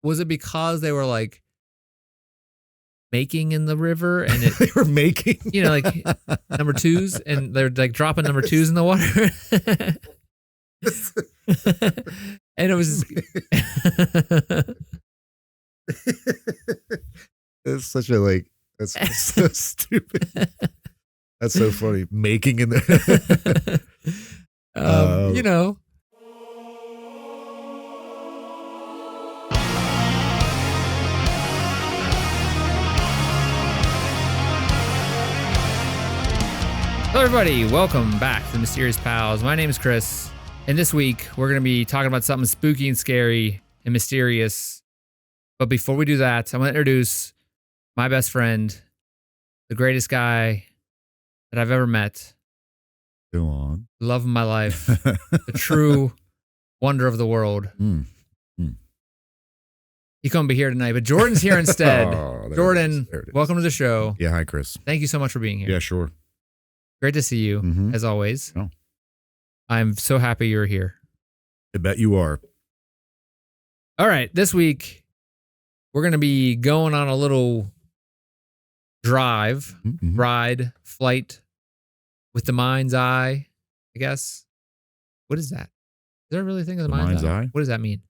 Was it because they were like making in the river and it, They were making, you know, like number twos and they're like dropping number twos in the water? And it was it's such a like, that's so stupid. That's so funny. Making in the, you know. Hello, everybody. Welcome back to the Mysterious Pals. My name is Chris, and this week we're going to be talking about something spooky and scary and mysterious. But before we do that, I'm going to introduce my best friend, the greatest guy that I've ever met. Go on. Love of my life, the true wonder of the world. He couldn't be here tonight, but Jordan's here instead. Jordan, welcome to the show. Yeah, hi, Chris. Thank you so much for being here. Yeah, sure. Great to see you, as always. Oh. I'm so happy you're here. I bet you are. All right, this week we're going to be going on a little drive, ride, flight with the mind's eye, I guess. What is that? Is there really a thing of the mind's eye? What does that mean?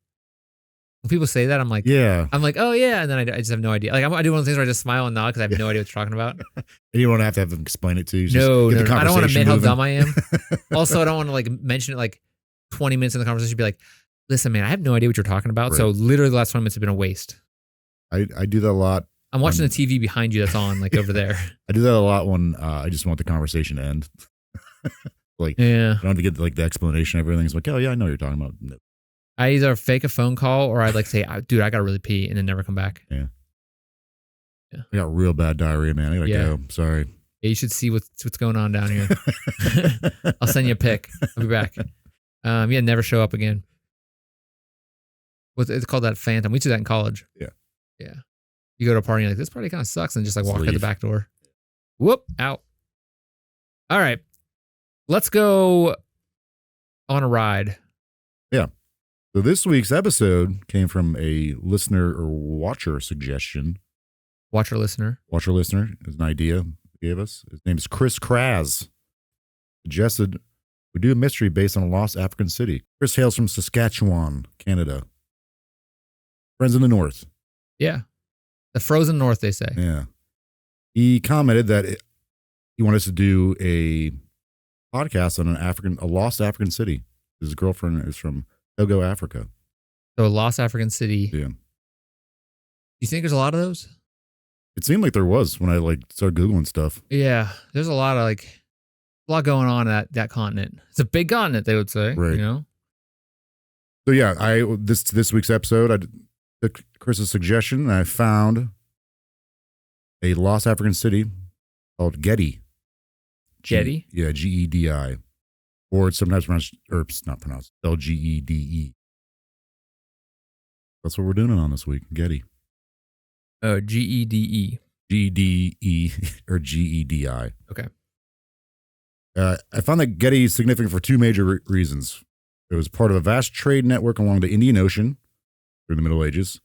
When people say that, I'm like, yeah. I'm like, oh yeah, and then I just have no idea. Like I do one of those things where I just smile and nod because I have no idea what you're talking about. And you don't have to have them explain it to you. No, I don't want to admit how dumb I am. Also, I don't want to like mention it like 20 minutes in the conversation. Be like, listen, man, I have no idea what you're talking about. Right. So literally, the last 20 minutes have been a waste. I do that a lot. I'm watching the TV behind you that's on, like over there. I do that a lot when I just want the conversation to end. Like, yeah, I don't have to get like the explanation of everything. It's like, oh yeah, I know what you're talking about. No. I either fake a phone call or I'd like say, dude, I gotta really pee, and then never come back. Yeah. I got real bad diarrhea, man. I gotta go. Sorry. Yeah, you should see what's going on down here. I'll send you a pic. I'll be back. Yeah, never show up again. It's called that phantom. We did that in college. Yeah. Yeah. You go to a party and you're like, this party kind of sucks, and just like walk out the back door. Whoop, out. All right. Let's go on a ride. Yeah. So this week's episode came from a listener or watcher suggestion. Watcher listener is an idea he gave us. His name is Chris Kraz. Suggested we do a mystery based on a lost African city. Chris hails from Saskatchewan, Canada. Friends in the north. Yeah. The frozen north, they say. Yeah. He commented that he wanted us to do a podcast on a lost African city. His girlfriend is from Togo, Africa. So a lost African city. Yeah. You think there's a lot of those? It seemed like there was when I like started Googling stuff. Yeah. There's a lot going on at that continent. It's a big continent, they would say. Right. You know? So yeah, this week's episode, I took Chris's suggestion and I found a lost African city called Gedi. Gedi? Yeah, Gedi. Or it's sometimes pronounced, or it's not pronounced, spelled Gede. That's what we're doing on this week, Gedi. Oh, Gede. Gde or Gedi. Okay. I found that Gedi is significant for two major reasons. It was part of a vast trade network along the Indian Ocean during the Middle Ages.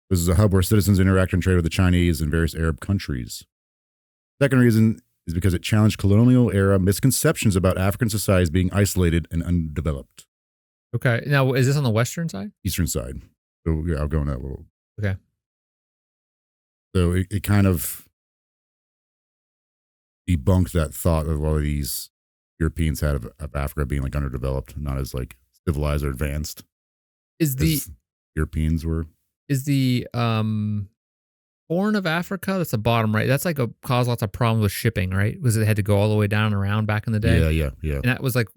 This is a hub where citizens interact and trade with the Chinese and various Arab countries. Second reason is because it challenged colonial era misconceptions about African societies being isolated and undeveloped. Okay. Now, is this on the western side? Eastern side. So yeah, I'll go in that little. Okay. So it kind of debunked that thought that a lot of these Europeans had of Africa being like underdeveloped, not as like civilized or advanced. Europeans were. Is the Horn of Africa, that's the bottom right, that's like caused lots of problems with shipping, right? Was it had to go all the way down and around back in the day? Yeah. And that was like, is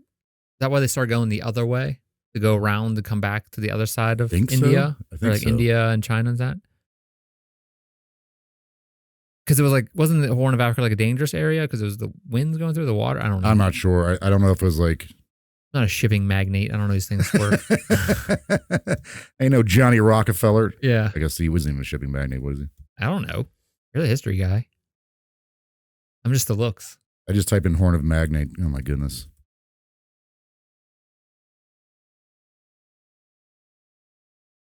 that why they started going the other way? To go around to come back to the other side of India? I think so. India and China and that? Because it was like, wasn't the Horn of Africa like a dangerous area? Because it was the winds going through the water? I don't know. I'm not sure. I don't know if it was like. I'm not a shipping magnate. I don't know these things work. I know Johnny Rockefeller. Yeah. I guess he wasn't even a shipping magnate, was he? I don't know. You're the history guy. I'm just the looks. I just typed in Horn of Magnate. Oh my goodness.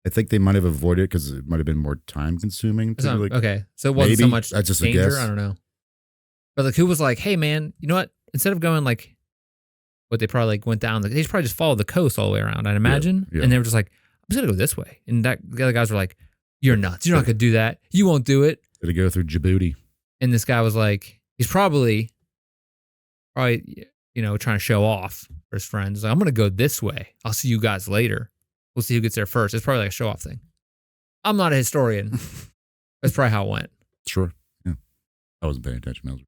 I think they might have avoided it because it might have been more time consuming. So, okay, so it wasn't so much that's just danger. a guess. I don't know, but like, who was like, "Hey, man, you know what? Instead of going like, what they probably like went down, they just probably just followed the coast all the way around. I'd imagine, Yeah. and they were just like, I'm just gonna go this way, and the other guys were like, "You're nuts. You're not gonna do that. You won't do it." Did it go through Djibouti? And this guy was like, he's probably, trying to show off for his friends. Like, I'm gonna go this way. I'll see you guys later. We'll see who gets there first. It's probably like a show off thing. I'm not a historian. That's probably how it went. Sure. Yeah. I wasn't paying attention.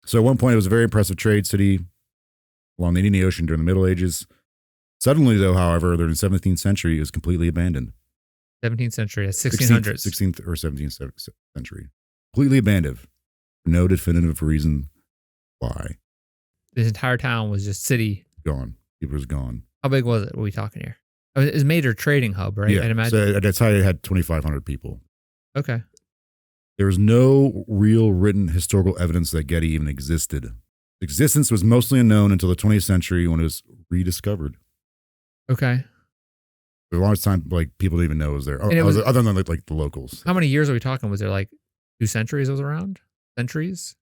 So at one point, it was a very impressive trade city along the Indian Ocean during the Middle Ages. Suddenly, though, however, during the 17th century, it was completely abandoned. 17th century, 1600s. 16th or 17th century. Completely abandoned. No definitive reason why. This entire town was just city. Gone. It was gone. How big was it? What are we talking here? Oh, it was a major trading hub, right? Yeah. I'd imagine. So at that time, it had 2,500 people. Okay. There was no real written historical evidence that Gedi even existed. Its existence was mostly unknown until the 20th century when it was rediscovered. Okay. For the longest time, like, people didn't even know it was there, other than like the locals. How many years are we talking? Was there like 2 centuries it was around? Centuries?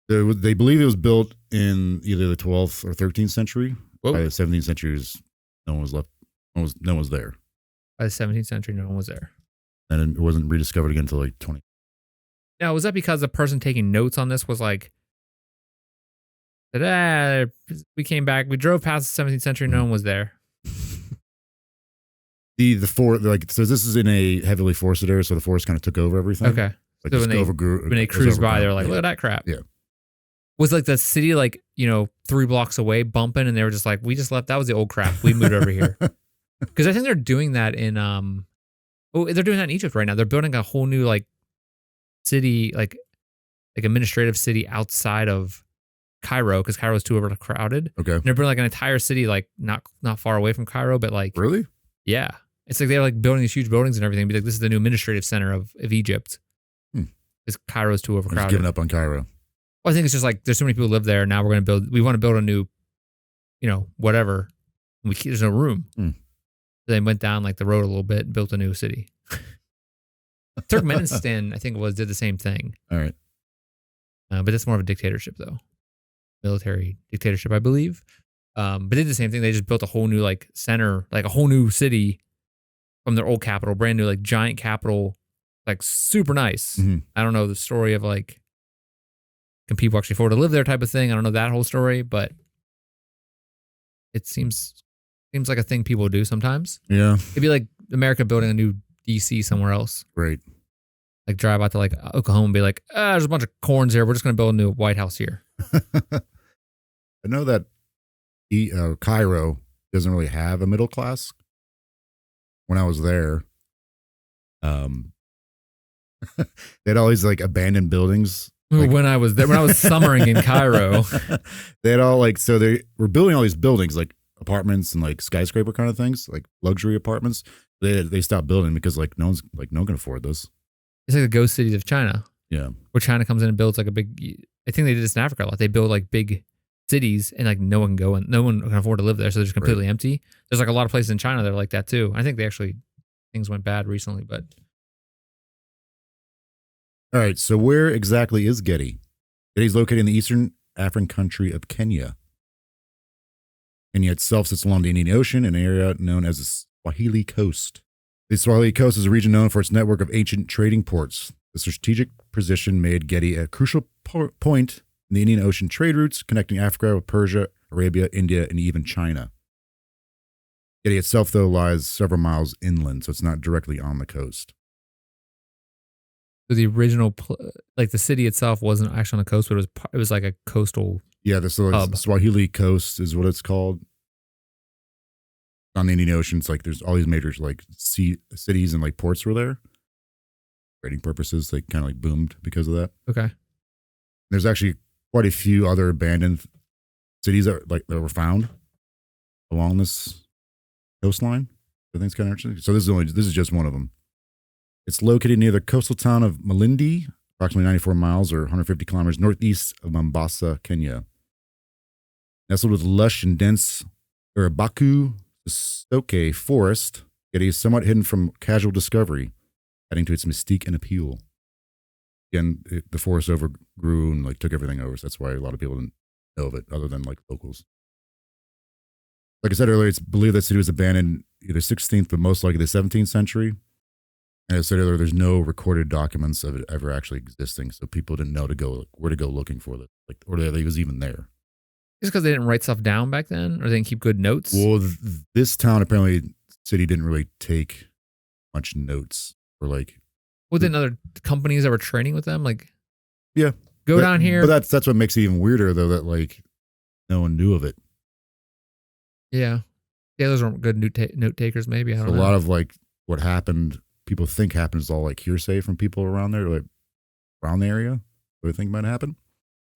They believe it was built in either the 12th or 13th century. Whoa. By the 17th century, no one was left. No one was there. By the 17th century, no one was there. And it wasn't rediscovered again until like 20. Now, was that because the person taking notes on this was like, we came back, we drove past the 17th century, no one was there? So this is in a heavily forested area, so the forest kind of took over everything. Okay. Like, so when they cruised by, they were like, look at that crap. Yeah. Was like the city like, 3 blocks away bumping, and they were just like, we just left. That was the old crap. We moved over here. Because I think they're doing that in they're doing that in Egypt right now. They're building a whole new like city, like administrative city outside of Cairo, because Cairo's too overcrowded. Okay. And they're building like an entire city like not far away from Cairo, but like really? Yeah. It's like they're like building these huge buildings and everything. Be like, this is the new administrative center of Egypt. Because Cairo's too overcrowded. I'm just giving up on Cairo. Well, I think it's just like there's so many people who live there. Now we want to build a new, whatever. There's no room. So they went down like the road a little bit and built a new city. Turkmenistan, I think did the same thing. All right. But it's more of a dictatorship though. Military dictatorship, I believe. But they did the same thing. They just built a whole new like center, like a whole new city from their old capital, brand new, like giant capital, like super nice. Mm-hmm. I don't know the story of like, can people actually afford to live there type of thing? I don't know that whole story, but it seems like a thing people do sometimes. Yeah. It'd be like America building a new DC somewhere else. Right. Like drive out to like Oklahoma and be like, there's a bunch of corns here. We're just going to build a new White House here. I know that Cairo doesn't really have a middle class. When I was there, they had all these like abandoned buildings. Like, when I was there, when I was summering in Cairo, they had all so they were building all these buildings, like apartments and like skyscraper kind of things, like luxury apartments. They stopped building because like no one can afford this. It's like the ghost cities of China. Yeah, where China comes in and builds like a big. I think they did this in Africa a lot. They build like big cities and like no one can go and no one can afford to live there, so they're just completely empty. There's like a lot of places in China that are like that too. I think things went bad recently, but. All right, so where exactly is Gedi? Gedi is located in the eastern African country of Kenya. Kenya itself sits along the Indian Ocean, an area known as the Swahili Coast. The Swahili Coast is a region known for its network of ancient trading ports. The strategic position made Gedi a crucial point in the Indian Ocean trade routes connecting Africa with Persia, Arabia, India, and even China. Gedi itself, though, lies several miles inland, so it's not directly on the coast. So the original, like the city itself wasn't actually on the coast, but it was like a coastal. Yeah, the Swahili Coast is what it's called. On the Indian Ocean, it's like there's all these major like cities and like ports were there. Trading purposes, they kind of like boomed because of that. Okay. There's actually quite a few other abandoned cities that were found along this coastline. I think it's kind of interesting. So this is just one of them. It's located near the coastal town of Malindi, approximately 94 miles or 150 kilometers northeast of Mombasa, Kenya. Nestled with lush and dense Urabaku Stoke forest, Getty is somewhat hidden from casual discovery, adding to its mystique and appeal. Again, the forest overgrew and like took everything over. So that's why a lot of people didn't know of it, other than like locals. Like I said earlier, it's believed that city was abandoned either 16th, but most likely the 17th century. And as I said earlier, there's no recorded documents of it ever actually existing, so people didn't know where to go looking for it, like, or that it was even there. Just because they didn't write stuff down back then, or they didn't keep good notes. Well, this town apparently city didn't really take much notes, or like. Well, then other companies that were trading with them, like, yeah, go down here. But that's what makes it even weirder, though, that like no one knew of it. Yeah, those weren't good note takers. Maybe I don't know. A lot of like what happened, people think happened is all like hearsay from people around there, like around the area. What do you think might happen?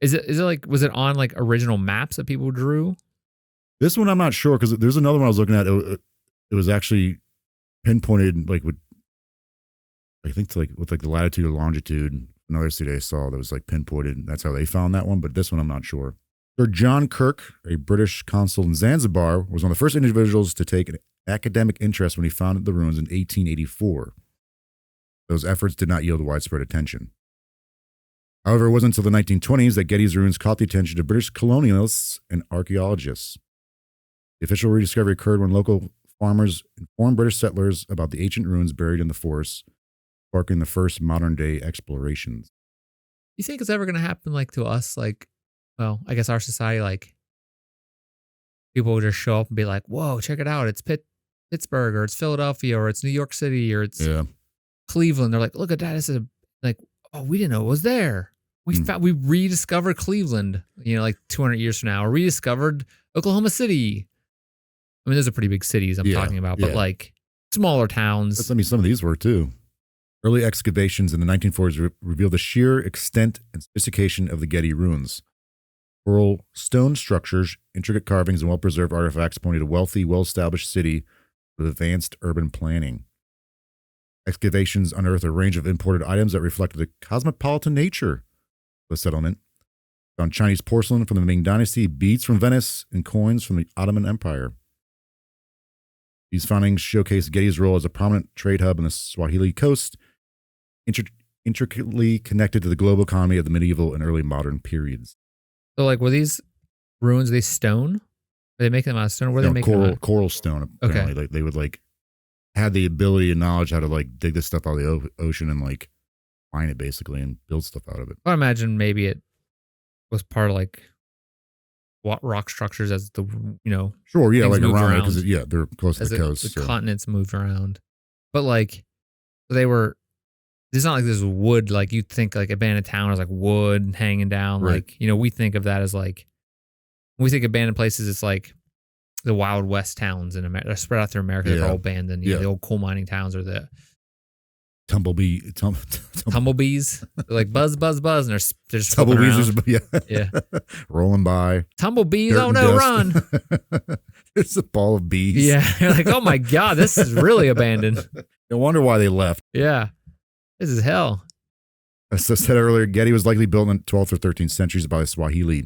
Is it like, was it on like original maps that people drew? This one I'm not sure, because there's another one I was looking at. It was actually pinpointed like with, I think to like with like the latitude or longitude. Another city I saw that was like pinpointed. And that's how they found that one. But this one I'm not sure. Sir John Kirk, a British consul in Zanzibar, was one of the first individuals to take an academic interest when he founded the ruins in 1884. Those efforts did not yield widespread attention. However, it wasn't until the 1920s that Gedi's ruins caught the attention of British colonialists and archaeologists. The official rediscovery occurred when local farmers informed British settlers about the ancient ruins buried in the forest, sparking the first modern-day explorations. You think it's ever going to happen like to us? Like, well, I guess our society, like, people will just show up and be like, whoa, check it out. It's Pittsburgh, or it's Philadelphia, or it's New York City, or it's Cleveland. They're like, look at that. This is like, oh, we didn't know it was there. We rediscovered Cleveland, like 200 years from now, or rediscovered Oklahoma City. I mean, those are pretty big cities I'm talking about, but like smaller towns. I mean, some of these were too. Early excavations in the 1940s revealed the sheer extent and sophistication of the Gedi ruins. Coral stone structures, intricate carvings, and well-preserved artifacts pointed to a wealthy, well-established city with advanced urban planning. Excavations unearthed a range of imported items that reflected the cosmopolitan nature of the settlement. Found Chinese porcelain from the Ming Dynasty, beads from Venice, and coins from the Ottoman Empire. These findings showcase Gedi's role as a prominent trade hub in the Swahili Coast, intricately connected to the global economy of the medieval and early modern periods. So, like, were these ruins, they stone? Were they making them out of stone? Were they making coral stone? Apparently, like, they would like had the ability and knowledge how to like dig this stuff out of the ocean and like mine it basically and build stuff out of it. I imagine maybe it was part of like rock structures as the sure, yeah, like around there because they're close to the coast. The continents moved around, but like they were. It's not like this wood, like you'd think like abandoned town is like wood hanging down. Right. Like, we think of that as like, when we think abandoned places, it's like the Wild West towns in America. They're spread out through America. They're all abandoned. The old coal mining towns, or the tumblebees. They're like buzz, buzz, buzz. And they're just tumblebees. Yeah. Rolling by. Tumblebees. Oh no, run. There's a ball of bees. Yeah. You're like, oh my God, this is really abandoned. No wonder why they left. Yeah. This is hell. As I said earlier, Gedi was likely built in the 12th or 13th centuries by the Swahili.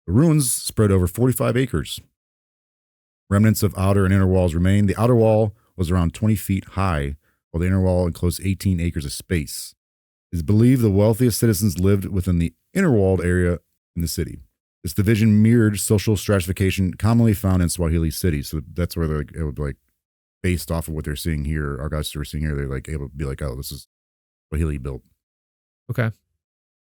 The ruins spread over 45 acres. Remnants of outer and inner walls remain. The outer wall was around 20 feet high, while the inner wall enclosed 18 acres of space. It is believed the wealthiest citizens lived within the inner walled area in the city. This division mirrored social stratification commonly found in Swahili cities. So that's where it would like, based off of what they're seeing here, our guys are seeing here, they're like able to be like, oh, this is Swahili built. Okay.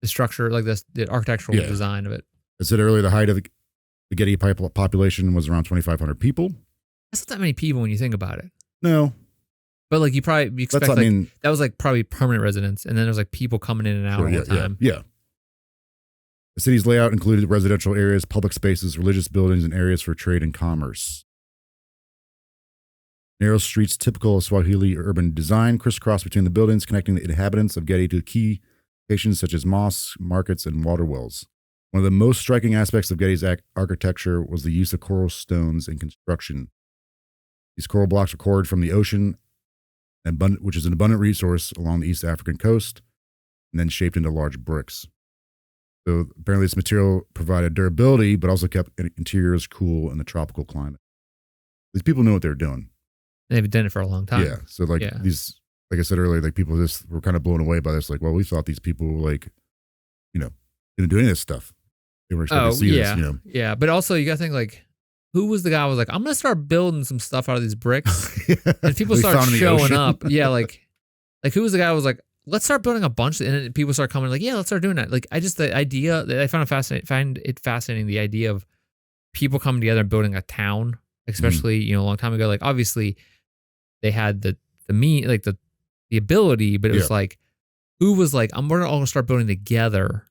The structure, like this, the architectural design of it. I said earlier, the height of the Gedi population was around 2,500 people. That's not that many people when you think about it. No. But like you expect that was like probably permanent residents, and then there's like people coming in and out all the time. Yeah. The city's layout included residential areas, public spaces, religious buildings, and areas for trade and commerce. Narrow streets typical of Swahili urban design crisscross between the buildings, connecting the inhabitants of Gedi to key locations such as mosques, markets, and water wells. One of the most striking aspects of Gedi's architecture was the use of coral stones in construction. These coral blocks were quarried from the ocean, which is an abundant resource along the East African coast, and then shaped into large bricks. So apparently this material provided durability, but also kept interiors cool in the tropical climate. These people knew what they were doing. They've done it for a long time. Yeah. So like Yeah. these, like I said earlier, like people just were kind of blown away by this. Like, well, we thought these people like, didn't do any of this stuff. They were expecting to see this, Yeah. But also you gotta think like, who was the guy who was like, I'm gonna start building some stuff out of these bricks. And people We start found in the showing ocean. up. Yeah, like who was the guy who was like, let's start building a bunch, and then people start coming like, yeah, let's start doing that. Like the idea that I find it fascinating, the idea of people coming together and building a town, especially, a long time ago. Like obviously they had the ability, but it was like, who was like, I'm gonna all start building together,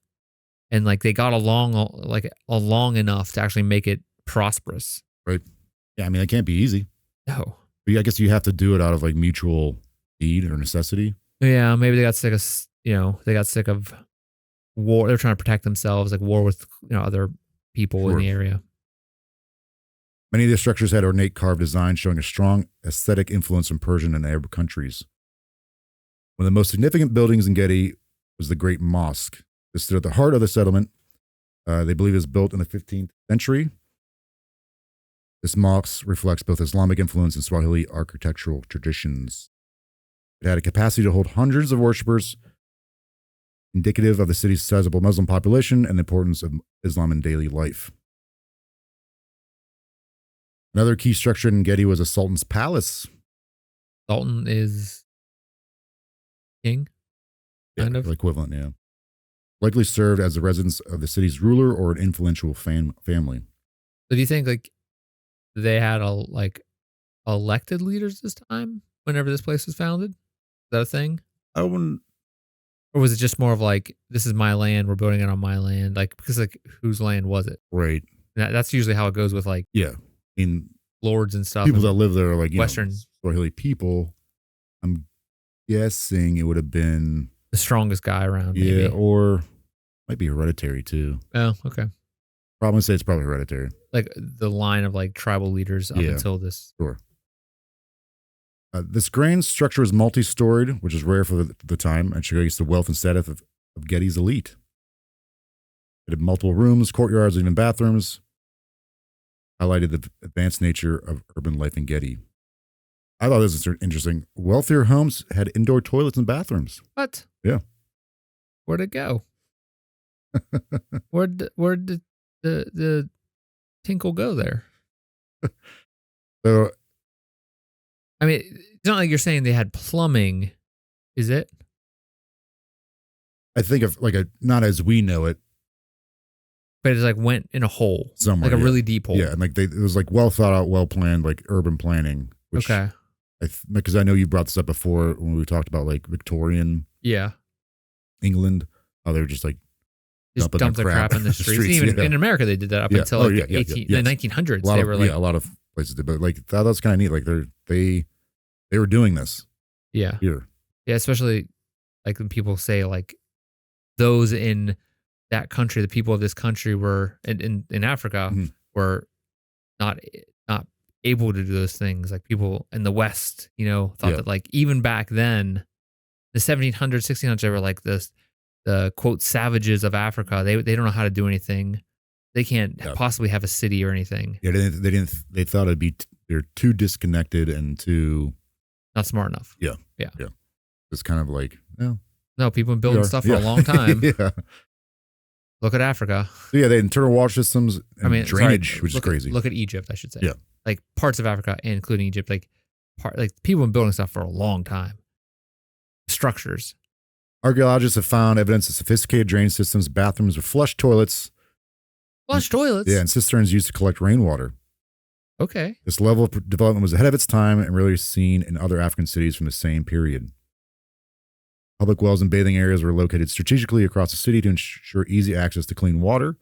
and like they got along enough to actually make it prosperous. Right. Yeah. I mean, it can't be easy. No. But I guess you have to do it out of like mutual need or necessity. Yeah, maybe they got sick of war. They're trying to protect themselves, like war with other people in the area. Many of the structures had ornate carved designs showing a strong aesthetic influence from Persian and Arab countries. One of the most significant buildings in Gedi was the Great Mosque. This stood at the heart of the settlement. They believe it was built in the 15th century. This mosque reflects both Islamic influence and Swahili architectural traditions. It had a capacity to hold hundreds of worshippers, indicative of the city's sizable Muslim population and the importance of Islam in daily life. Another key structure in Gedi was a sultan's palace. Sultan is king, kind of equivalent, yeah. Likely served as the residence of the city's ruler or an influential family. So do you think like they had elected leaders this time whenever this place was founded? Is that a thing? I wouldn't. Or was it just more of like, this is my land, we're building it on my land? Like, because like, whose land was it? Right. That's usually how it goes with like, I mean, lords and stuff. People that live there are like Western Swahili people. I'm guessing it would have been the strongest guy around. Yeah, maybe. or might be hereditary too. Oh, okay. Probably say it's probably hereditary. Like the line of like tribal leaders up until this. Sure. This grand structure is multi-storied, which is rare for the time, and shows the wealth and status of Gedi's elite. It had multiple rooms, courtyards, and even bathrooms. Highlighted the advanced nature of urban life in Gedi. I thought this was interesting. Wealthier homes had indoor toilets and bathrooms. What? Yeah. Where'd it go? Where'd the tinkle go there? So, I mean, it's not like you're saying they had plumbing, is it? I think of not as we know it. But it's like went in a hole somewhere. Like a really deep hole. Yeah, and it was like well thought out, well planned, like urban planning. Which okay. Because I know you brought this up before when we talked about like Victorian England. How they were just like dumped their crap in the streets. Even in America, they did that up until the 1900s. They were like, a lot of places did, but like that was kind of neat. Like they were doing this. Yeah. Here. Yeah, especially like when people say like those in that country, the people of this country were in Africa were not able to do those things. Like people in the West, thought that like even back then, the 1700s, 1600s, they were like the quote savages of Africa. They don't know how to do anything. They can't possibly have a city or anything. Yeah, they thought they're too disconnected and too not smart enough. Yeah. It's kind of like no, people have been building stuff for a long time. Yeah. Look at Africa. So yeah, they had internal water systems and drainage, which is crazy. Look at Egypt, I should say. Yeah. Like parts of Africa, including Egypt, like people have been building stuff for a long time. Structures. Archaeologists have found evidence of sophisticated drainage systems, bathrooms with flush toilets. Flush toilets? Yeah, and cisterns used to collect rainwater. Okay. This level of development was ahead of its time and rarely seen in other African cities from the same period. Public wells and bathing areas were located strategically across the city to ensure easy access to clean water.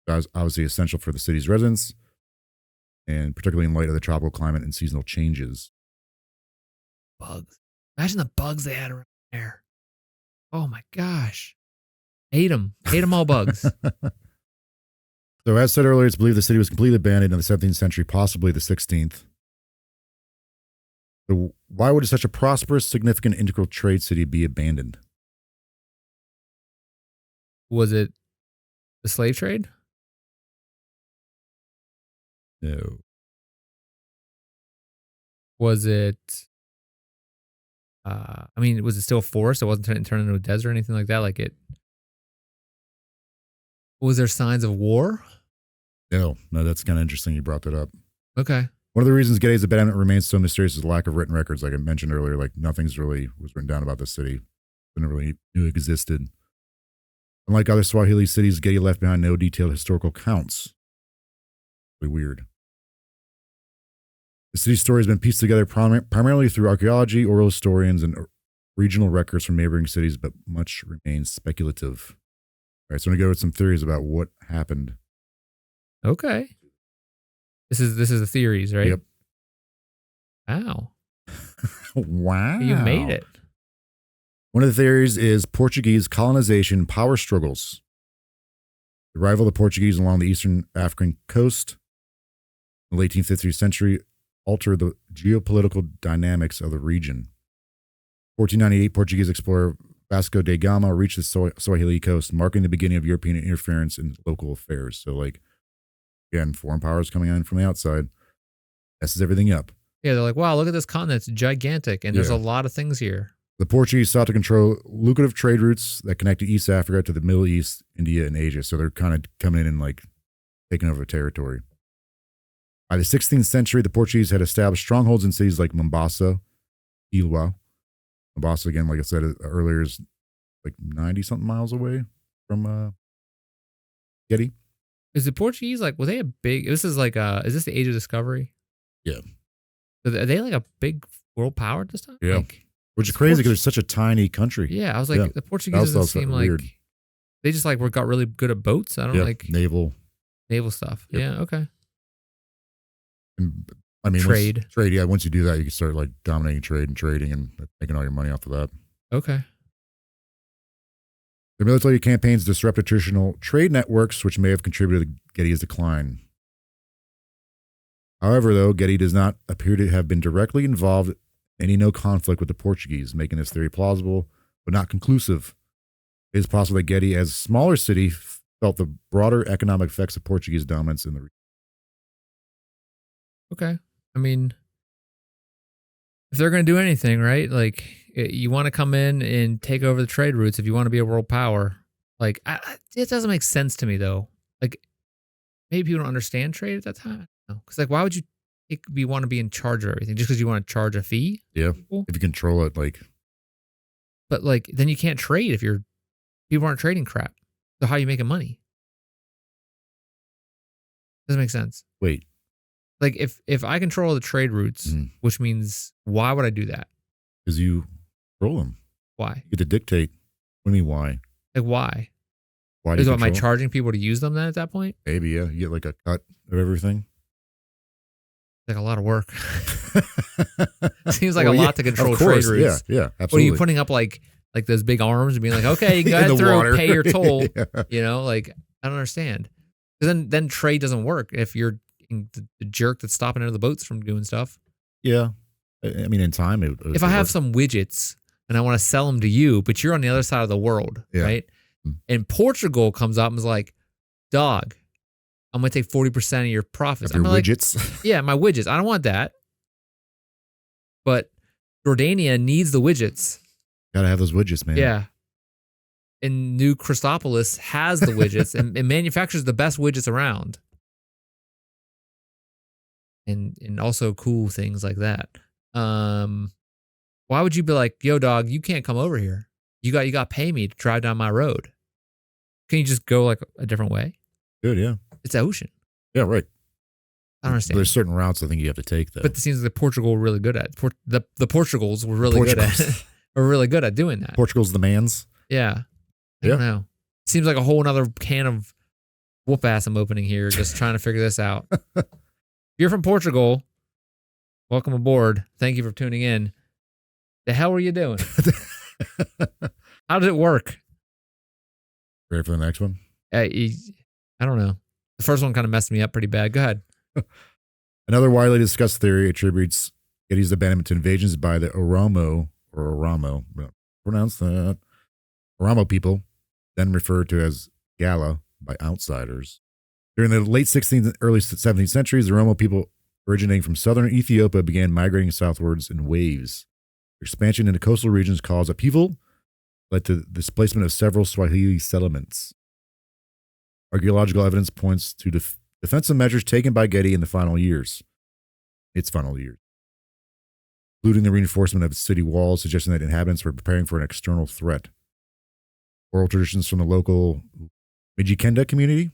That was obviously essential for the city's residents, and particularly in light of the tropical climate and seasonal changes. Bugs. Imagine the bugs they had around there. Oh my gosh. Hate them. Hate them all bugs. So as said earlier, it's believed the city was completely abandoned in the 17th century, possibly the 16th. So why would such a prosperous, significant, integral trade city be abandoned? Was it the slave trade? No. Was it? I mean, was it still forest? It wasn't turned into a desert or anything like that. Like it. Was there signs of war? No, that's kind of interesting. You brought that up. Okay. One of the reasons Gedi's abandonment remains so mysterious is the lack of written records. Like I mentioned earlier, like nothing's really was written down about the city. Never really knew it existed. Unlike other Swahili cities, Gedi left behind no detailed historical accounts. Really weird. The city's story has been pieced together primarily through archaeology, oral historians, and regional records from neighboring cities, but much remains speculative. All right, so I'm going to go with some theories about what happened. Okay. This is the theories, right? Yep. Wow. Wow. You made it. One of the theories is Portuguese colonization power struggles. The arrival of the Portuguese along the eastern African coast in the late 15th century altered the geopolitical dynamics of the region. 1498, Portuguese explorer Vasco da Gama reached the Swahili Coast, marking the beginning of European interference in local affairs. So, like, again, foreign powers coming in from the outside messes everything up. Yeah, they're like, wow, look at this continent. It's gigantic, and there's a lot of things here. The Portuguese sought to control lucrative trade routes that connected East Africa to the Middle East, India, and Asia. So they're kind of coming in and like taking over territory. By the 16th century, the Portuguese had established strongholds in cities like Mombasa, Ilwa. Mombasa, again, like I said earlier, is like 90-something miles away from Gedi. Is the Portuguese like, were they a big, this is like, is this the age of discovery? Yeah. So are they like a big world power at this time? Yeah. Like, which is crazy because it's such a tiny country. Yeah, I was like, the Portuguese doesn't seem like, weird. They just like got really good at boats. I don't like naval stuff. Yep. Yeah, okay. And, I mean, trade. Yeah. Once you do that, you can start like dominating trade and trading and making all your money off of that. Okay. The military campaigns disrupted traditional trade networks, which may have contributed to Gedi's decline. However, though, Gedi does not appear to have been directly involved in any conflict with the Portuguese, making this theory plausible, but not conclusive. It is possible that Gedi, as a smaller city, felt the broader economic effects of Portuguese dominance in the region. Okay. I mean, if they're going to do anything, right? Like, you want to come in and take over the trade routes if you want to be a world power. Like, it doesn't make sense to me, though. Like, maybe people don't understand trade at that time. Because, like, why would you want to be in charge of everything? Just because you want to charge a fee? Yeah. If you control it, like. But, like, then you can't trade if people aren't trading crap. So how are you making money? Doesn't make sense. Wait. Like, if I control the trade routes, which means, why would I do that? Because you control them. Why? You get to dictate. What do you mean, why? Like, why? Why do you am I charging people to use them then at that point? Maybe, yeah. You get like a cut of everything. Like a lot of work. Seems like a lot to control trade routes. Yeah, absolutely. What are you putting up like those big arms and being like, okay, you can go ahead through, pay your toll. You know, like, I don't understand. Because then trade doesn't work if you're the jerk that's stopping other boats from doing stuff. Yeah. I mean, in time, if I have some widgets and I want to sell them to you, but you're on the other side of the world, right? And Portugal comes up and is like, dog, I'm going to take 40% of your profits. Your widgets? Like, yeah, my widgets. I don't want that. But Jordania needs the widgets. Gotta have those widgets, man. Yeah. And New Christopolis has the widgets and manufactures the best widgets around. And also cool things like that. Why would you be like, yo, dog, you can't come over here. You got to pay me to drive down my road. Can you just go like a different way? Good, yeah. It's ocean. Yeah, right. I don't understand. There's certain routes I think you have to take, though. But it seems like Portugal were really good at the Portugals were really good at were really good at doing that. Portugal's the mans. Yeah. I don't know. Seems like a whole other can of whoop ass I'm opening here, just trying to figure this out. If you're from Portugal, welcome aboard. Thank you for tuning in. The hell were you doing? How did it work? Ready for the next one? I don't know. The first one kind of messed me up pretty bad. Go ahead. Another widely discussed theory attributes Gedi's abandonment to invasions by the Oromo, pronounce that, Oromo people, then referred to as Gala by outsiders. During the late 16th and early 17th centuries, the Oromo people originating from southern Ethiopia, began migrating southwards in waves. Expansion into coastal regions caused upheaval, led to the displacement of several Swahili settlements. Archaeological evidence points to defensive measures taken by Gedi in its final years, including the reinforcement of its city walls, suggesting that inhabitants were preparing for an external threat. Oral traditions from the local Mijikenda community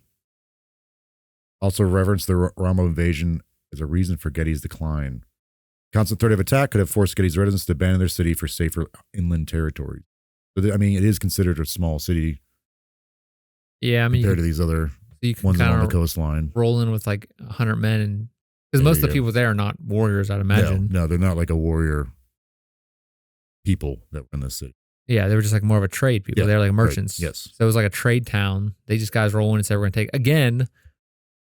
also reverence the Oromo invasion as a reason for Gedi's decline. Constant threat of attack could have forced Gedi's residents to abandon their city for safer inland territories. So, it is considered a small city. Yeah, compared to these other ones along the coastline. Roll in with like 100 men, and because most of the people there are not warriors, I'd imagine. No, they're not like a warrior people that were in this city. Yeah, they were just like more of a trade people. They're like merchants. Right. Yes. So it was like a trade town. They just guys roll in and say, we're going to take, again,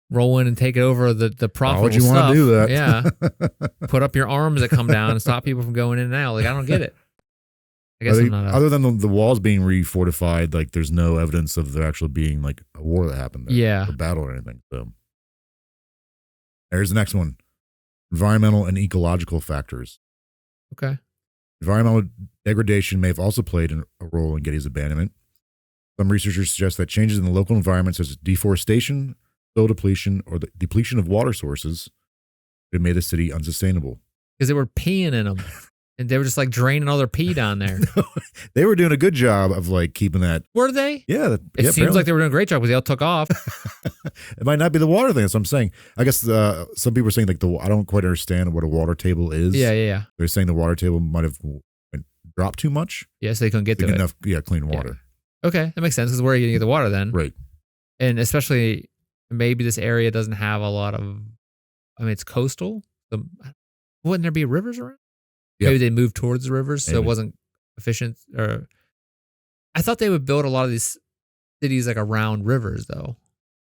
roll in and take over the profitable Why would you stuff. want to do that? Yeah. Put up your arms that come down and stop people from going in and out. Like, I don't get it. I guess other than the walls being refortified, like there's no evidence of there actually being like a war that happened there. Yeah. A battle or anything. So there's the next one. Environmental and ecological factors. Okay. Environmental degradation may have also played a role in Gedi's abandonment. Some researchers suggest that changes in the local environment, such as deforestation, soil depletion, or the depletion of water sources, it made the city unsustainable. Because they were peeing in them. And they were just like draining all their pee down there. They were doing a good job of like keeping that. Were they? Yeah. It seems like they were doing a great job because they all took off. It might not be the water thing. That's what I'm saying. I guess some people are saying like I don't quite understand what a water table is. Yeah. They're saying the water table might have dropped too much. Yeah, so they couldn't get to it. Enough, clean water. Yeah. Okay, that makes sense because where are you going to get the water then? Right. And especially maybe this area doesn't have a lot of, it's coastal. So wouldn't there be rivers around? Yep. Maybe they moved towards the rivers, so it wasn't efficient. Or I thought they would build a lot of these cities like around rivers, though.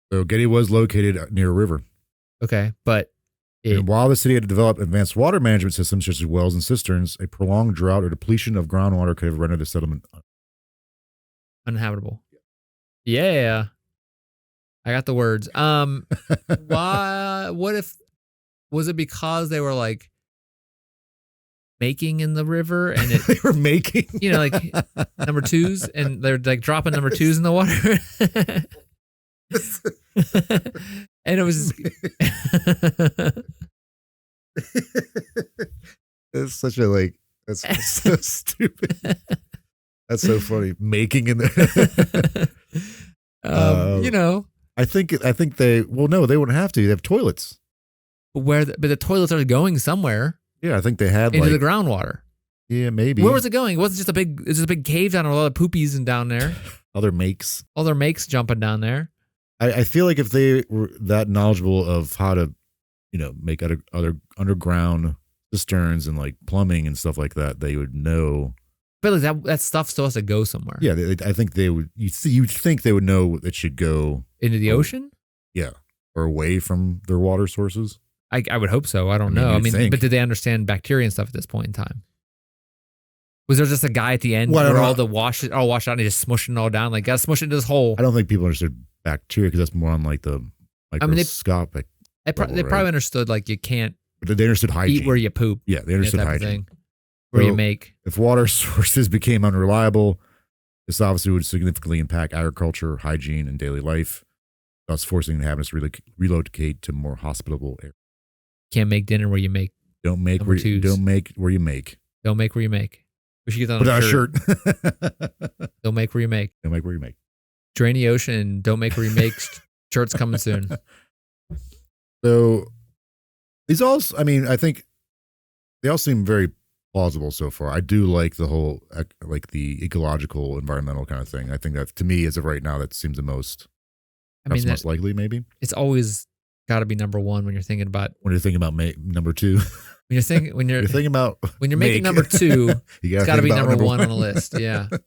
So Gedi was located near a river. Okay, but and while the city had developed advanced water management systems such as wells and cisterns, a prolonged drought or depletion of groundwater could have rendered the settlement uninhabitable. Yeah, I got the words. Why? What if? Was it because they were like making in the river and they were making, like number twos, and they're like dropping number twos in the water, and it was. It's such a that's so stupid. That's so funny. Making in the. I think they. Well, no, they wouldn't have to. They have toilets. But the toilets are going somewhere. Yeah, I think they had into the groundwater. Yeah, maybe. Where was it going? It wasn't just a big cave down with a lot of poopies and down there. Other makes. All their makes jumping down there. I feel like if they were that knowledgeable of how to, make other underground cisterns and like plumbing and stuff like that, they would know. But like that stuff still has to go somewhere. Yeah, I think they would. You'd think they would know it should go into the ocean. Yeah, or away from their water sources. I would hope so. I don't know. But did they understand bacteria and stuff at this point in time? Was there just a guy at the end where all the washed out and he just smushed it all down? Like, got to smush it into this hole. I don't think people understood bacteria because that's more on like the microscopic. They probably understood like you can't. But they understood hygiene. Eat where you poop. Yeah, they understood hygiene. Where you make. If water sources became unreliable, this obviously would significantly impact agriculture, hygiene, and daily life, thus forcing inhabitants to relocate to more hospitable areas. Can't make dinner where you make. Don't make where you make. Don't make where you make. We should get that on a shirt. Don't make where you make. Don't make where you make. Drain the ocean and don't make where you make. Shirts coming soon. So these all, I think they all seem very plausible so far. I do like the whole, like the ecological, environmental kind of thing. I think that to me, as of right now, that seems the most, most likely maybe. It's always got to be number one when you're thinking about. When you're thinking about number two. When you're thinking about when you're making number two, it's got to be number one on the list. Yeah, if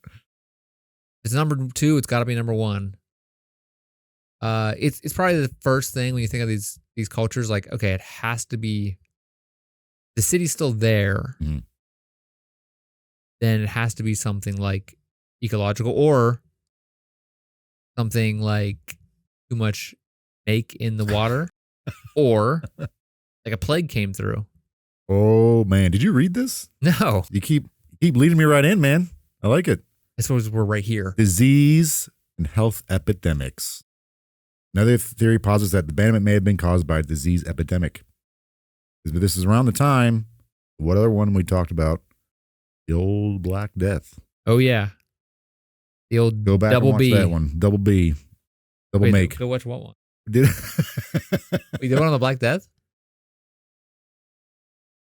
it's number two, it's got to be number one. It's probably the first thing when you think of these cultures. Like, okay, it has to be. The city's still there. Mm-hmm. Then it has to be something like ecological or something like too much make in the water, or Like a plague came through. Oh man, did you read this? No. You keep leading me right in, man. I like it. I suppose we're right here. Disease and health epidemics. Another theory posits that abandonment may have been caused by a disease epidemic. This is around the time, what other one we talked about? The old Black Death. Oh, yeah. The old Go back double and watch B. that one. Double B. Double Wait, make. Go watch what one? Did We did one on the Black Death?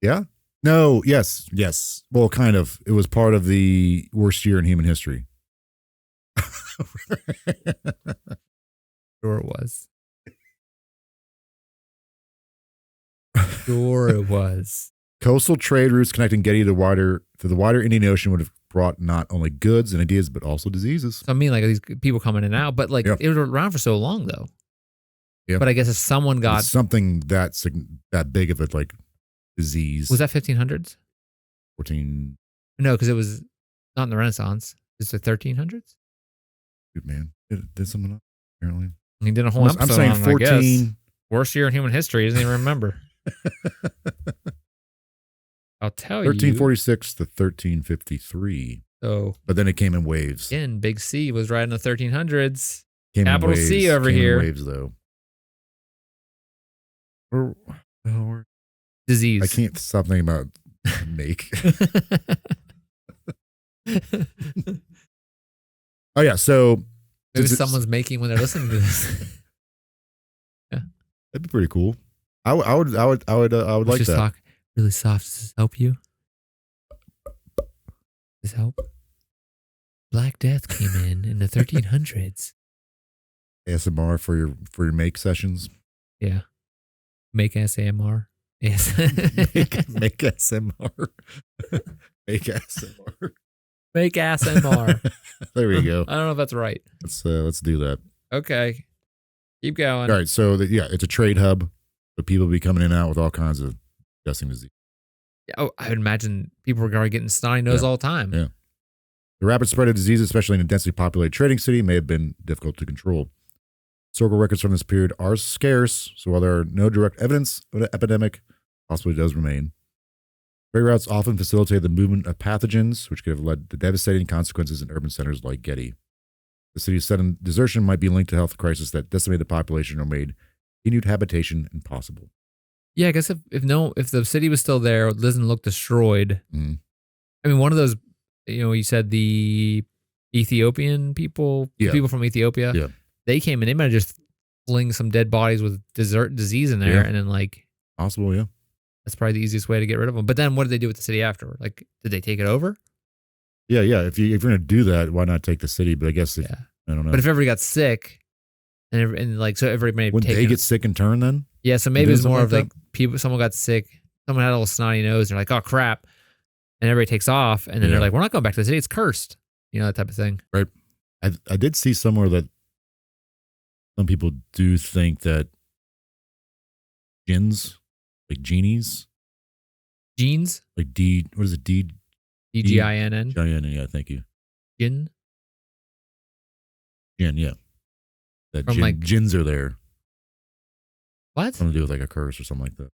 Yeah? No, yes. Well, kind of. It was part of the worst year in human history. Sure it was. Sure it was. Coastal trade routes connecting Gedi to the wider Indian Ocean would have brought not only goods and ideas, but also diseases. So I mean, like these people coming in and out, but like it was around for so long though. Yeah. But I guess if someone got something that big of a like disease. Was that 1500s? 14. No, because it was not in the Renaissance. It's the 1300s. Dude, man, it did something up apparently. He did a whole episode. I'm saying on, 14. Worst year in human history. He doesn't even remember. I'll tell 1346 to 1353. So, but then it came in waves. Again, Big C was right in the 1300s. Came Capital C over here. Waves though. Disease. I can't stop thinking about make. Oh yeah, so maybe someone's making when they're listening to this. Yeah, that'd be pretty cool. I would like just that. Talk really soft. Does this help you? Does this help? Black Death came in the 1300s. ASMR for your make sessions. Yeah, make SAMR. Yes. make SMR. Make SMR. Make SMR. There we go. I don't know if that's right. Let's do that. Okay. Keep going. All right. So it's a trade hub, but people be coming in and out with all kinds of disgusting disease. Oh, I would imagine people were getting snotty nose all the time. Yeah. The rapid spread of diseases, especially in a densely populated trading city, may have been difficult to control. Historical records from this period are scarce, so while there are no direct evidence of an epidemic, possibly does remain. Trade routes often facilitate the movement of pathogens, which could have led to devastating consequences in urban centers like Gedi. The city's sudden desertion might be linked to health crisis that decimated the population or made continued habitation impossible. Yeah, I guess if the city was still there, it doesn't look destroyed. Mm-hmm. I mean, one of those, you said the Ethiopian people, people from Ethiopia, they came and they might have just fling some dead bodies with disease in there, and then possible, yeah. That's probably the easiest way to get rid of them. But then what did they do with the city after? Like, did they take it over? Yeah. If you're going to do that, why not take the city? But I guess I don't know. But if everybody got sick, so everybody wouldn't they get sick in turn then? Yeah, so maybe it's more of someone got sick, someone had a little snotty nose, and they're like, oh crap, and everybody takes off, and then they're like, we're not going back to the city, it's cursed, that type of thing. Right. I did see somewhere that some people do think that jinns, like genies, like what is it? DGINN? DGINN, yeah, thank you. Jinn, yeah. That jinns are there. What? Something to do with like a curse or something like that.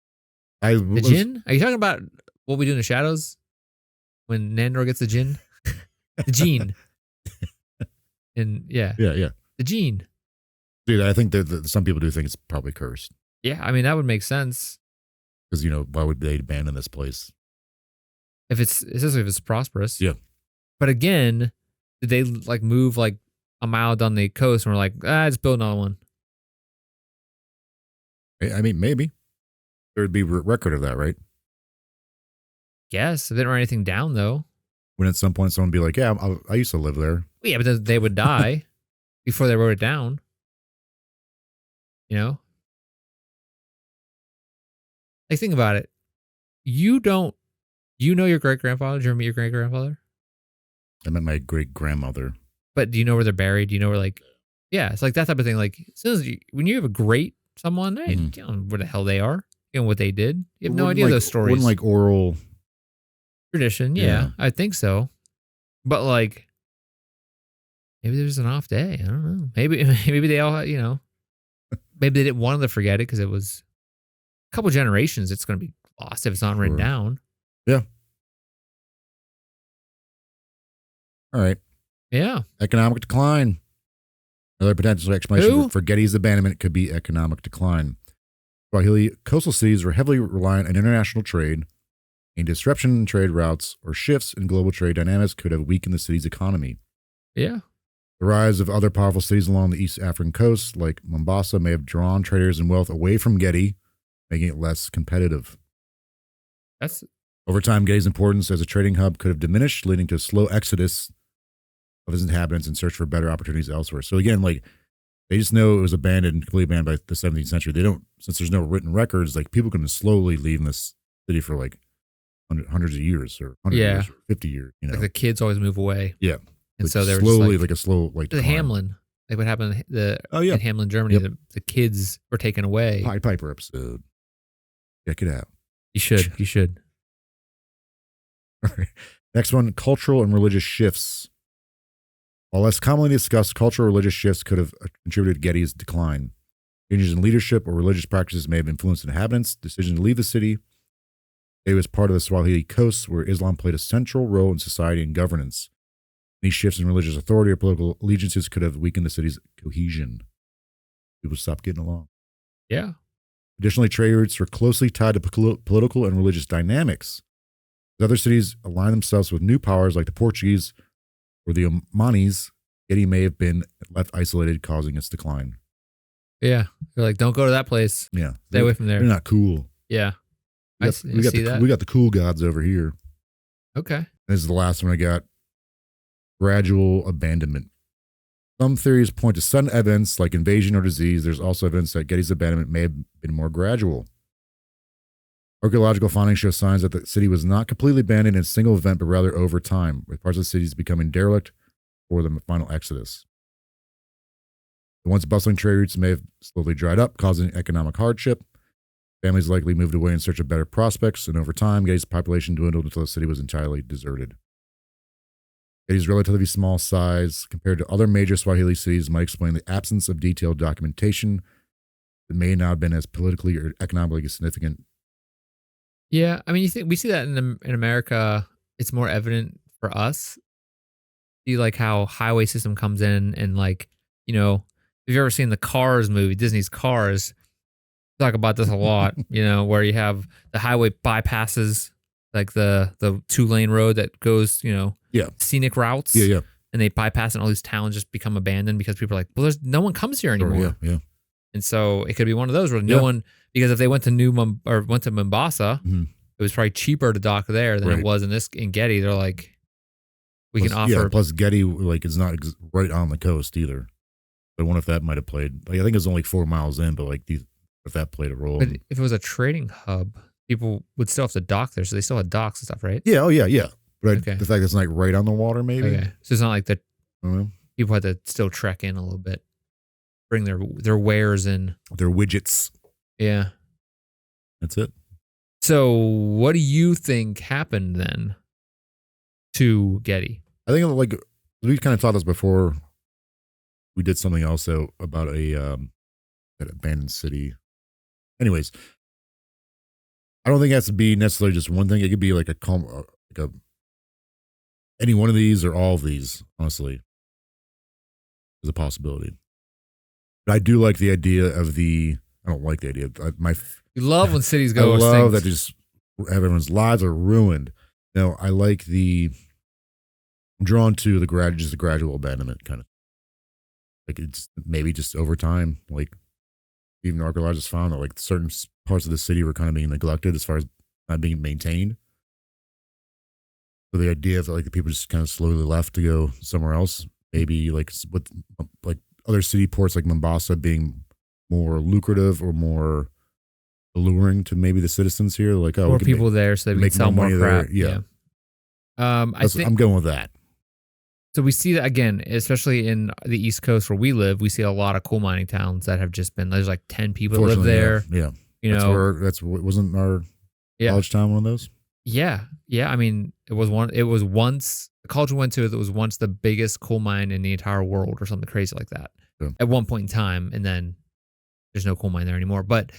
The jinn? Are you talking about what we do in the shadows when Nandor gets the jinn? The gene. And yeah. The gene. Dude, I think that some people do think it's probably cursed. Yeah, I mean that would make sense. Because why would they abandon this place? Especially if it's prosperous. Yeah. But again, did they move a mile down the coast and we're like, just build another one? I mean, maybe there would be a record of that, right? Yes, they didn't write anything down though. When at some point someone would be like, "Yeah, I used to live there." Yeah, but they would die before they wrote it down. Think about it. You know your great grandfather? Did you ever meet your great grandfather? I met my great grandmother. But do you know where they're buried? Do you know where yeah, it's like that type of thing. Like as soon as when you have a great someone, hey, you know where the hell they are, you know what they did. You have no idea those stories. Wouldn't like oral tradition, yeah, I think so. But maybe there's an off day. I don't know. Maybe they all, maybe they didn't want them to forget it because it was couple generations, it's going to be lost if it's not written down. Yeah. All right. Yeah. Economic decline. Another potential explanation for Gedi's abandonment could be economic decline. Swahili coastal cities were heavily reliant on international trade. A disruption in trade routes or shifts in global trade dynamics could have weakened the city's economy. Yeah. The rise of other powerful cities along the East African coast, like Mombasa, may have drawn traders and wealth away from Gedi, making it less competitive. Over time, Gedi's importance as a trading hub could have diminished, leading to a slow exodus of its inhabitants in search for better opportunities elsewhere. So again, like they just know it was abandoned, completely abandoned by the 17th century. They don't, since there's no written records, like people can slowly leave this city for like hundreds of years or 100 years or 50 years. You know, like the kids always move away. Yeah. And like so they were slowly, like a slow, like the Hamlin, like what happened in Hamlin, Germany. Yep. The kids were taken away. Pied Piper episode. Check it out. You should. All right. Next one, cultural and religious shifts. While less commonly discussed, cultural or religious shifts could have contributed to Gedi's decline. Changes in leadership or religious practices may have influenced inhabitants' decision to leave the city. It was part of the Swahili Coast, where Islam played a central role in society and governance. These shifts in religious authority or political allegiances could have weakened the city's cohesion. People stopped getting along. Yeah. Additionally, trade routes were closely tied to political and religious dynamics. As other cities aligned themselves with new powers like the Portuguese or the Omanis, Gedi may have been left isolated, causing its decline. Yeah. They're like, don't go to that place. Yeah. Stay away from there. They're not cool. Yeah. We got the cool gods over here. Okay. This is the last one I got. Gradual abandonment. Some theories point to sudden events like invasion or disease. There's also evidence that Gedi's abandonment may have been more gradual. Archaeological findings show signs that the city was not completely abandoned in a single event, but rather over time, with parts of the cities becoming derelict for the final exodus. The once bustling trade routes may have slowly dried up, causing economic hardship. Families likely moved away in search of better prospects, and over time, Gedi's population dwindled until the city was entirely deserted. Gedi's relatively small size compared to other major Swahili cities might explain the absence of detailed documentation that may not have been as politically or economically significant. Yeah, I mean, we see that in America. It's more evident for us. See, like how highway system comes in, and like, you know, if you've ever seen the Cars movie, Disney's Cars, talk about this a lot. You know, where you have the highway bypasses, like the 2-lane road that goes, you know, scenic routes. Yeah. And they bypass, and all these towns just become abandoned because people are like, well, there's no one comes here anymore. Yeah. And so it could be one of those where no one, because if they went to Mombasa, it was probably cheaper to dock there than it was in Gedi. They're like, we can offer. Yeah, plus Gedi like is not right on the coast either. I wonder if that might have played. Like, I think it was only 4 miles in, but like if that played a role. But if it was a trading hub, people would still have to dock there, so they still had docks and stuff, right? Yeah. Oh yeah. But the fact that it's like right on the water, maybe. Okay, so it's not like that. People had to still trek in a little bit, bring their wares in, their widgets. Yeah, that's it. So, what do you think happened then to Gedi? I think like we kind of taught this before. We did something else about an abandoned city. Anyways, I don't think it has to be necessarily just one thing. It could be like any one of these or all of these. Honestly, is a possibility. But I do like the idea of the. I don't like the idea. You love when cities go. I love that just everyone's lives are ruined. No, I like I'm drawn to the gradual abandonment kind of. Like it's maybe just over time. Like even archaeologists found that like certain parts of the city were kind of being neglected as far as not being maintained. So the idea that like the people just kind of slowly left to go somewhere else, maybe like with like other city ports like Mombasa being more lucrative or more alluring to maybe the citizens here, like more people there, so they can sell more crap. There. Yeah. I think I'm going with that. So we see that again, especially in the East Coast where we live. We see a lot of coal mining towns that have just been. There's like 10 people that live there. Yeah. You know, wasn't our college town one of those? Yeah. I mean, it was once the college we went to. It was once the biggest coal mine in the entire world, or something crazy like that. Yeah. At one point in time, and then there's no coal mine there anymore. But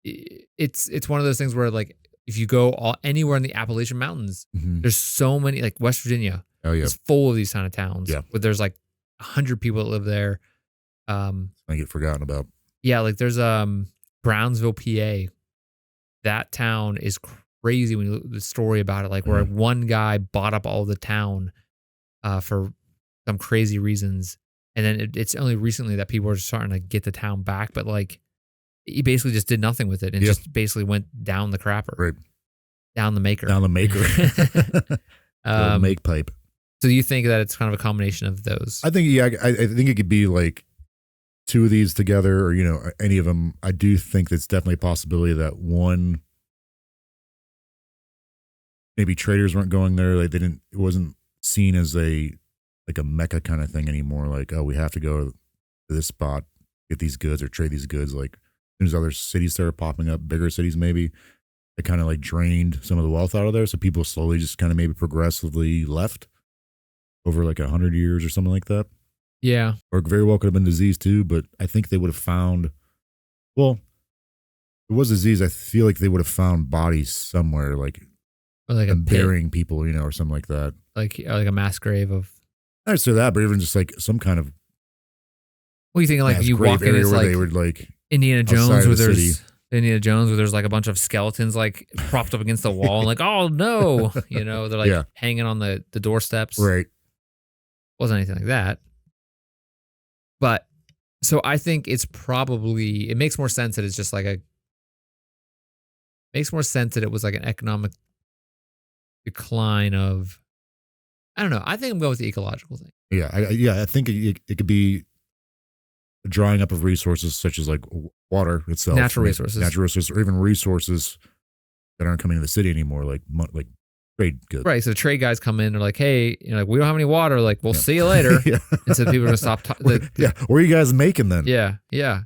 it's one of those things where like if you go anywhere in the Appalachian Mountains, there's so many, like West Virginia. Oh yeah, it's full of these kind of towns. Yeah, but there's like 100 people that live there. I get forgotten about. Yeah, like there's Brownsville, PA. That town is crazy when you look at the story about it. Like where one guy bought up all the town for some crazy reasons, and then it's only recently that people are starting to get the town back. But like he basically just did nothing with it and just basically went down the crapper, right? Down the maker, make pipe. So you think that it's kind of a combination of those? I think I think it could be like two of these together, or any of them. I do think that's definitely a possibility that one, maybe traders weren't going there. Like it wasn't seen as a Mecca kind of thing anymore. Like, oh, we have to go to this spot, get these goods or trade these goods. Like as soon as other cities started popping up, bigger cities maybe, it kind of like drained some of the wealth out of there. So people slowly just kind of maybe progressively left over like 100 years or something like that. Yeah. Or very well could have been disease too, but I think they would have found, well, if it was disease, I feel like they would have found bodies somewhere, like a burying people, or something like that. Like a mass grave of. I'd say that, but even just like some kind of. What are you thinking? Like you walk in, it's like they would like Indiana Jones, where there's like a bunch of skeletons like propped up against the wall, and like, oh no, they're like hanging on the doorsteps. Right. Wasn't anything like that. But so I think it makes more sense that it's just like makes more sense that it was like an economic decline of, I don't know. I think I'm going with the ecological thing. Yeah. I think it could be a drying up of resources such as like water itself. Natural resources, or even resources that aren't coming to the city anymore, like trade goods. Right. So the trade guys come in, they're like, hey, like, we don't have any water. Like, we'll see you later. And so people are going to stop. What are you guys making then? Yeah. Yeah.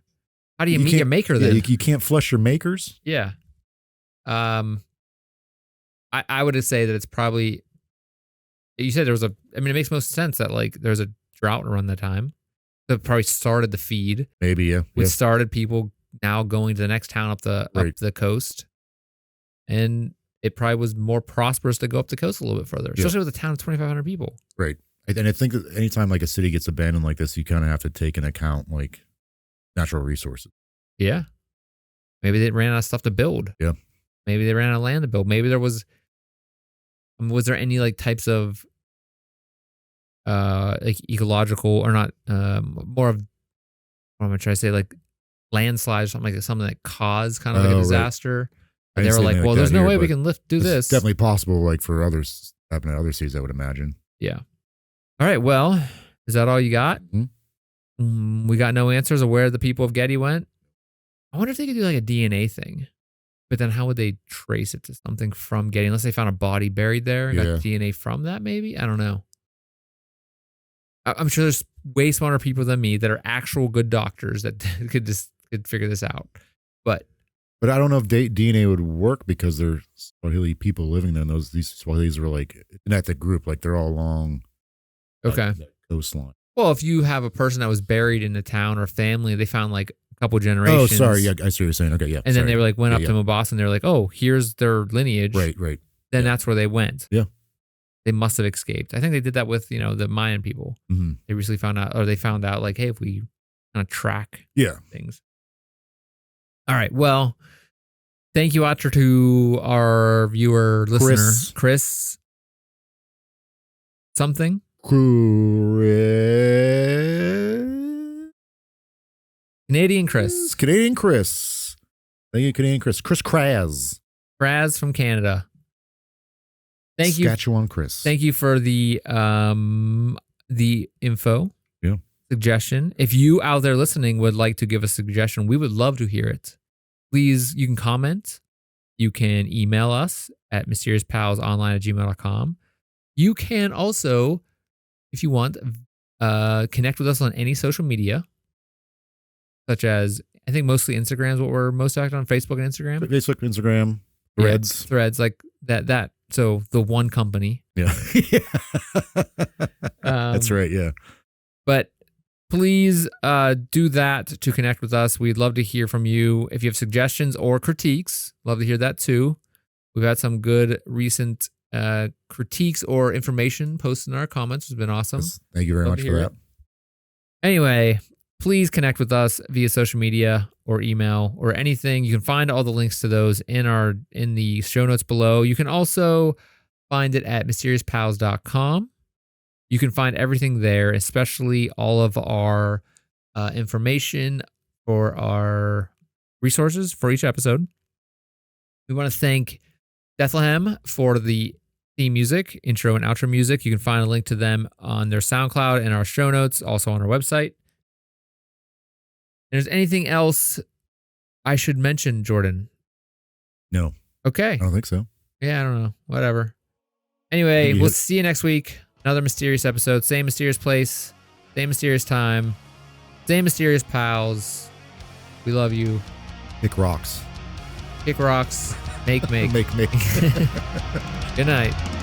How do you meet your maker then? You can't flush your makers? Yeah. I would say that it's probably, you said it makes most sense that like there's a drought around that time. So it probably started the feed. Maybe, yeah. Which started people now going to the next town up the coast. And it probably was more prosperous to go up the coast a little bit further, especially with a town of 2,500 people. Right. And I think that anytime like a city gets abandoned like this, you kind of have to take into account like natural resources. Yeah. Maybe they ran out of stuff to build. Yeah. Maybe they ran out of land to build. Maybe there was there any like types of like ecological or not, more of, what am I trying to say, like landslides or something like that, something that caused kind of like a disaster. Right. And they were like, well, there's no way we can do this. It's definitely possible, like for others happening to other cities, I would imagine. Yeah. All right. Well, is that all you got? We got no answers of where the people of Gedi went. I wonder if they could do like a DNA thing, but then how would they trace it to something from Gedi? Unless they found a body buried there and got DNA from that, maybe? I don't know. I'm sure there's way smarter people than me that are actual good doctors that could figure this out. But I don't know if DNA would work because there's Swahili people living there, and these Swahilis are like an ethnic group, like they're all along that coastline. Well, if you have a person that was buried in a town or family, they found like a couple generations. Oh, sorry, yeah, I see what you're saying. Okay, yeah. And then they were like went up to Mombasa and they're like, oh, here's their lineage. Right. Then that's where they went. Yeah. They must have escaped. I think they did that with the Mayan people. Mm-hmm. They recently found out, like, hey, if we kind of track things. All right. Well, thank you, Otter, to our viewer, listener, Chris. Something. Canadian Chris. Canadian Chris. Thank you, Canadian Chris. Chris Kraz. Kraz from Canada. Thank you. Saskatchewan Chris. Thank you for the info. Yeah. Suggestion. If you out there listening would like to give a suggestion, we would love to hear it. Please, you can comment. You can email us at mysteriouspalsonline@gmail.com. You can also, if you want, connect with us on any social media, such as, I think mostly Instagram is what we're most active on, Facebook and Instagram. Facebook, Instagram, Threads. Yeah, Threads, like that. So the one company. Yeah. That's right, yeah. But please do that to connect with us. We'd love to hear from you. If you have suggestions or critiques, love to hear that too. We've had some good recent critiques or information posted in our comments. It's been awesome. Yes, thank you very much for that. Anyway, please connect with us via social media or email or anything. You can find all the links to those in the show notes below. You can also find it at mysteriouspals.com. You can find everything there, especially all of our information for our resources for each episode. We want to thank Bethlehem for the theme music, intro and outro music. You can find a link to them on their SoundCloud and our show notes, also on our website. If there's anything else I should mention, Jordan? No. Okay. I don't think so. Yeah, I don't know. Whatever. Anyway, we'll see you next week. Another mysterious episode. Same mysterious place. Same mysterious time. Same mysterious pals. We love you. Kick rocks. Kick rocks. Make. Make. Good night.